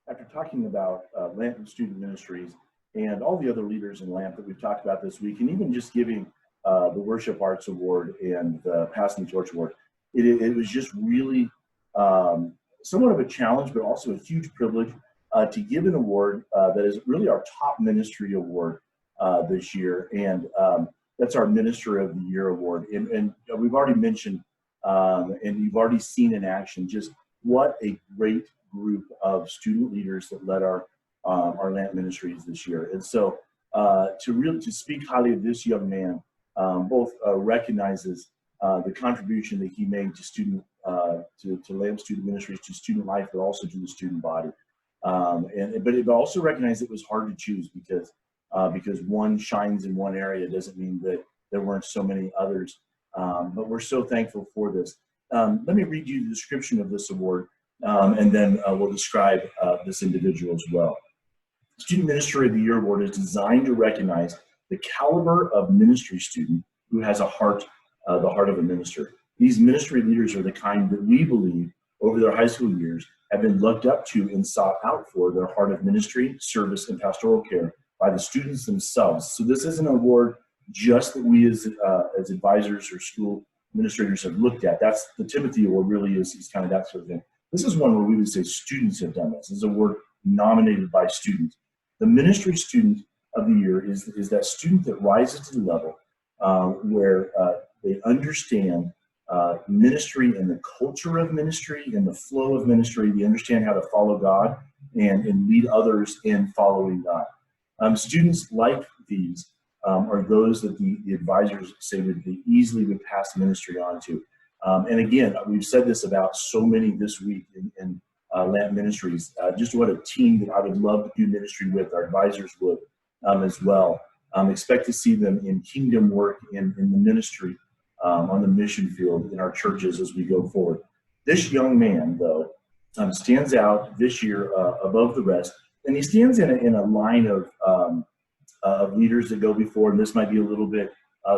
after talking about LAMP Student Ministries and all the other leaders in LAMP that we've talked about this week, and even just giving the Worship Arts Award and the Passing the Torch Award, it was just really somewhat of a challenge, but also a huge privilege to give an award that is really our top ministry award this year. And that's our Minister of the Year award. And we've already mentioned, and you've already seen in action, just what a great group of student leaders that led our LAMP ministries this year. And so to speak highly of this young man, both recognizes the contribution that he made to LAMP student ministries, to student life, but also to the student body. But it also recognized it was hard to choose because one shines in one area doesn't mean that there weren't so many others. But we're so thankful for this. Let me read you the description of this award, and then we'll describe this individual as well. Student Ministry of the Year Award is designed to recognize the caliber of ministry student who has a heart, the heart of a minister. These ministry leaders are the kind that we believe over their high school years have been looked up to and sought out for their heart of ministry, service, and pastoral care by the students themselves. So this isn't an award just that we as advisors or school administrators have looked at. That's the Timothy Award, really is kind of that sort of thing. This is one where we would say students have done this. This is an award nominated by students. The Ministry Student of the Year is that student that rises to the level where they understand ministry and the culture of ministry and the flow of ministry. They understand how to follow God and lead others in following God. Students like these are those that the advisors say they easily would pass ministry on to. And again, we've said this about so many this week in LAMP Ministries, just what a team that I would love to do ministry with, our advisors would as well. Expect to see them in kingdom work in the ministry on the mission field in our churches as we go forward. This young man, though, stands out this year above the rest, and he stands in a line of leaders that go before, and this might be a little bit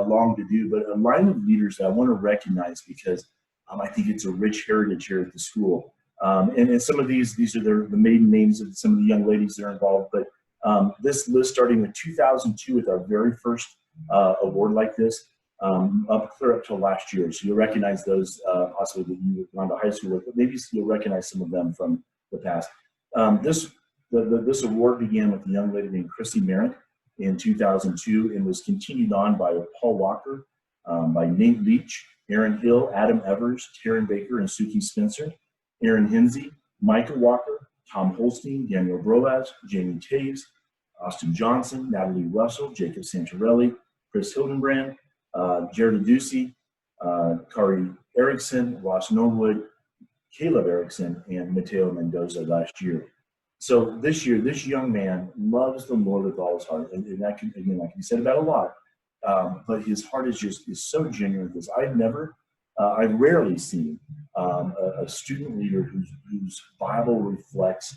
long to do, but a line of leaders that I want to recognize because I think it's a rich heritage here at the school. And some of these are the maiden names of some of the young ladies that are involved, but this list starting with 2002 with our very first award like this, clear up till last year. So you'll recognize those possibly that you've gone to high school with, but maybe you'll recognize some of them from the past. This award began with a young lady named Chrissy Merritt in 2002 and was continued on by Paul Walker, by Nate Leach, Aaron Hill, Adam Evers, Taryn Baker, and Suki Spencer, Aaron Hinsey, Micah Walker, Tom Holstein, Daniel Broaz, Jamie Taves, Austin Johnson, Natalie Russell, Jacob Santorelli, Chris Hildenbrand, Jared Ducey, Kari Erickson, Ross Norwood, Caleb Erickson, and Mateo Mendoza last year. So this year, this young man loves the Lord with all his heart, and that can be said about a lot. But his heart is so genuine because I've rarely seen a student leader whose Bible reflects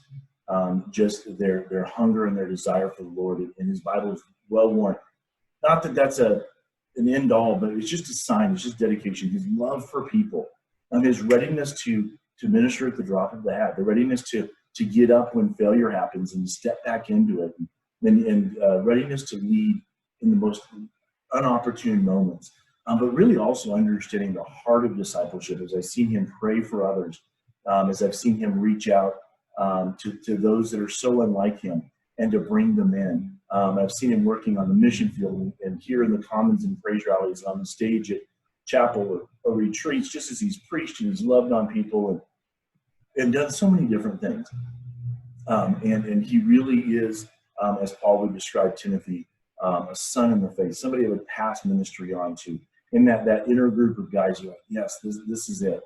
just their hunger and their desire for the Lord, and his Bible is well worn. Not that that's an end all, but it's just a sign. It's just dedication. His love for people, and his readiness to minister at the drop of the hat, the readiness to get up when failure happens and step back into it, and readiness to lead in the most unopportune moments. But really also understanding the heart of discipleship as I've seen him pray for others, as I've seen him reach out to those that are so unlike him and to bring them in. I've seen him working on the mission field and here in the Commons and praise rallies, on the stage at chapel or retreats, just as he's preached and he's loved on people and done so many different things. And he really is, as Paul would describe Timothy, a son in the faith, somebody that would pass ministry on to. In that inner group of guys, you're like, yes, this is it.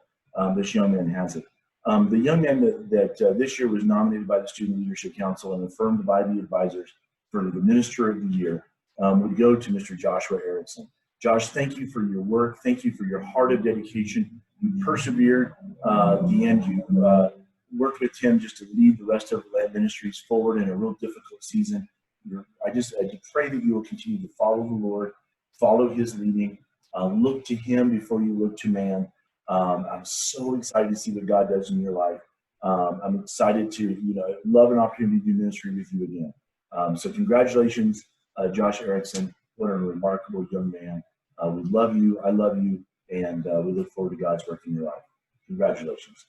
This young man has it. The young man that this year was nominated by the Student Leadership Council and affirmed by the advisors for the Minister of the Year would go to Mr. Joshua Erickson. Josh, thank you for your work. Thank you for your heart of dedication. You persevered at the end. You worked with Tim just to lead the rest of LAMP Ministries forward in a real difficult season. I pray that you will continue to follow the Lord, follow his leading, look to him before you look to man. I'm so excited to see what God does in your life. I'm excited to, love an opportunity to do ministry with you again. So congratulations, Josh Erickson. What a remarkable young man. We love you. I love you. And we look forward to God's work in your life. Congratulations.